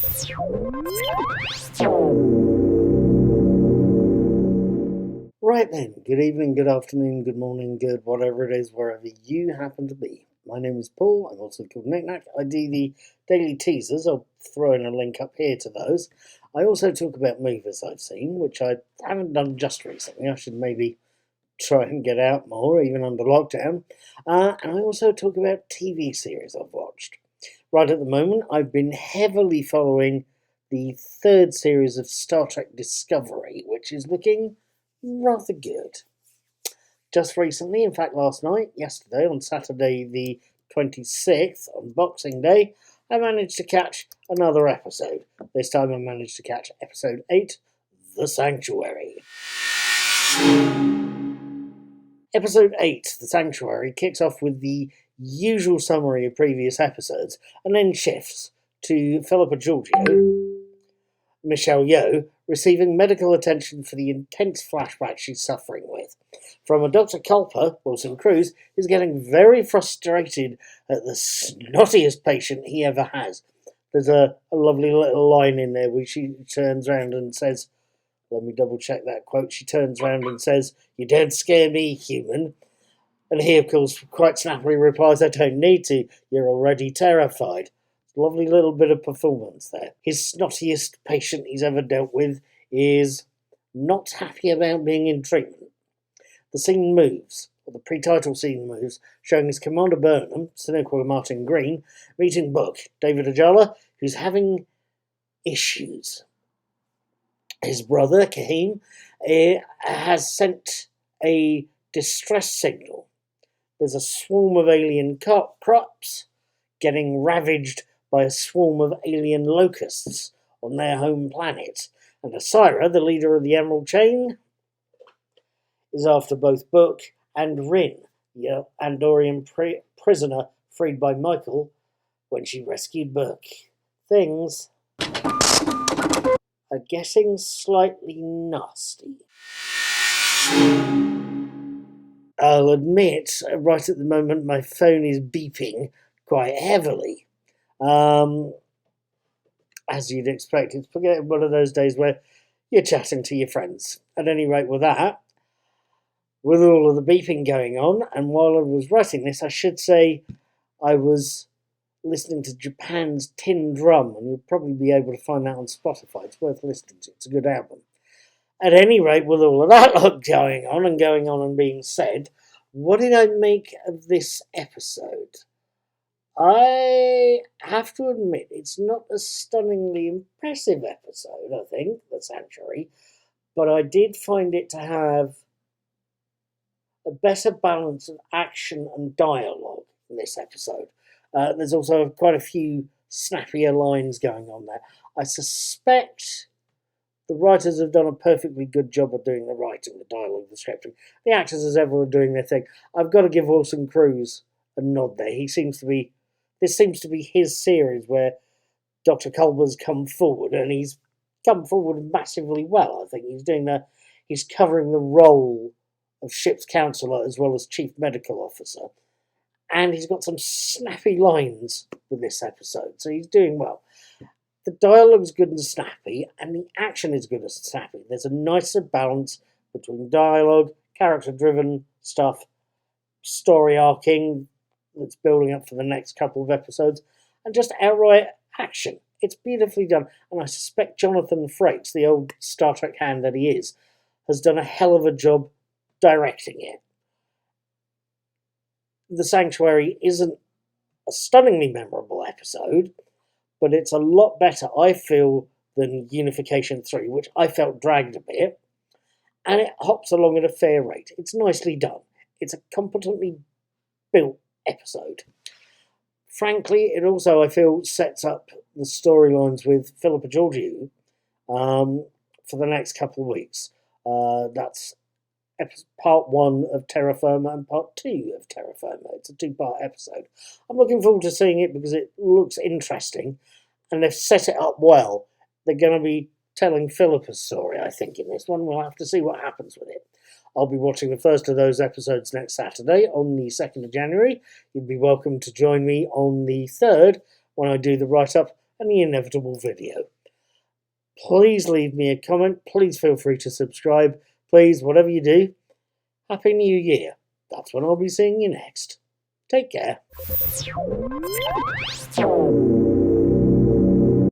Right then, good evening, good afternoon, good morning, good whatever it is, wherever you happen to be. My name is Paul, I'm also called Knick-Knack. I do the daily teasers, I'll throw in a link up here to those. I also talk about movies I've seen, which I haven't done just recently. I should maybe try and get out more, even under lockdown. And I also talk about TV series I've watched. Right at the moment, I've been heavily following the third series of Star Trek Discovery, which is looking rather good. Just recently, in fact yesterday, on Saturday the 26th, on Boxing Day, I managed to catch another episode. This time I managed to catch episode 8, The Sanctuary. Episode 8, The Sanctuary, kicks off with the usual summary of previous episodes and then shifts to Philippa Georgiou, Michelle Yeoh, receiving medical attention for the intense flashback she's suffering with. From a Dr. Culper, Wilson Cruz, is getting very frustrated at the snottiest patient he ever has. There's a lovely little line in there where she turns around and says, let me double check that quote, she turns around and says, "You don't scare me, human." And he, of course, quite snappily replies, "I don't need to, you're already terrified." Lovely little bit of performance there. His snottiest patient he's ever dealt with is not happy about being in treatment. The scene moves, or the pre-title scene moves, showing us Commander Burnham, Sonequa Martin Green, meeting Book, David Ajala, who's having issues. His brother, Kahim, has sent a distress signal. There's a swarm of alien crops getting ravaged by a swarm of alien locusts on their home planet. And Asira, the leader of the Emerald Chain, is after both Book and Rin, the Andorian prisoner freed by Michael when she rescued Book. Things are getting slightly nasty. I'll admit, right at the moment, my phone is beeping quite heavily. As you'd expect, it's one of those days where you're chatting to your friends. At any rate, with that, with all of the beeping going on, and while I was writing this, I should say I was listening to Japan's Tin Drum, and you'll probably be able to find that on Spotify. It's worth listening to. It's a good album. At any rate, with all of that going on and being said, what did I make of this episode? I have to admit, it's not a stunningly impressive episode, I think, The Sanctuary, but I did find it to have a better balance of action and dialogue in this episode. There's also quite a few snappier lines going on there. I suspect the writers have done a perfectly good job of doing the writing, the dialogue, the scripting. The actors, as ever, are doing their thing. I've got to give Wilson Cruz a nod there. This seems to be his series where Dr. Culber's come forward, and he's come forward massively well. I think he's covering the role of ship's counsellor as well as chief medical officer. And he's got some snappy lines with this episode, so he's doing well. The dialogue's good and snappy, and the action is good and snappy. There's a nicer balance between dialogue, character-driven stuff, story arcing that's building up for the next couple of episodes, and just outright action. It's beautifully done, and I suspect Jonathan Frakes, the old Star Trek hand that he is, has done a hell of a job directing it. The Sanctuary isn't a stunningly memorable episode, but it's a lot better, I feel, than Unification 3, which I felt dragged a bit, and it hops along at a fair rate. It's nicely done. It's a competently built episode. Frankly, it also, I feel, sets up the storylines with Philippa Georgiou for the next couple of weeks. That's part 1 of Terra Firma and part 2 of Terra Firma. It's a 2-part episode. I'm looking forward to seeing it because it looks interesting, and they've set it up well. They're going to be telling Philippa's story, I think, in this one. We'll have to see what happens with it. I'll be watching the first of those episodes next Saturday on the 2nd of January. You'd be welcome to join me on the 3rd when I do the write-up and the inevitable video. Please leave me a comment. Please feel free to subscribe. Please, whatever you do, Happy New Year. That's when I'll be seeing you next. Take care.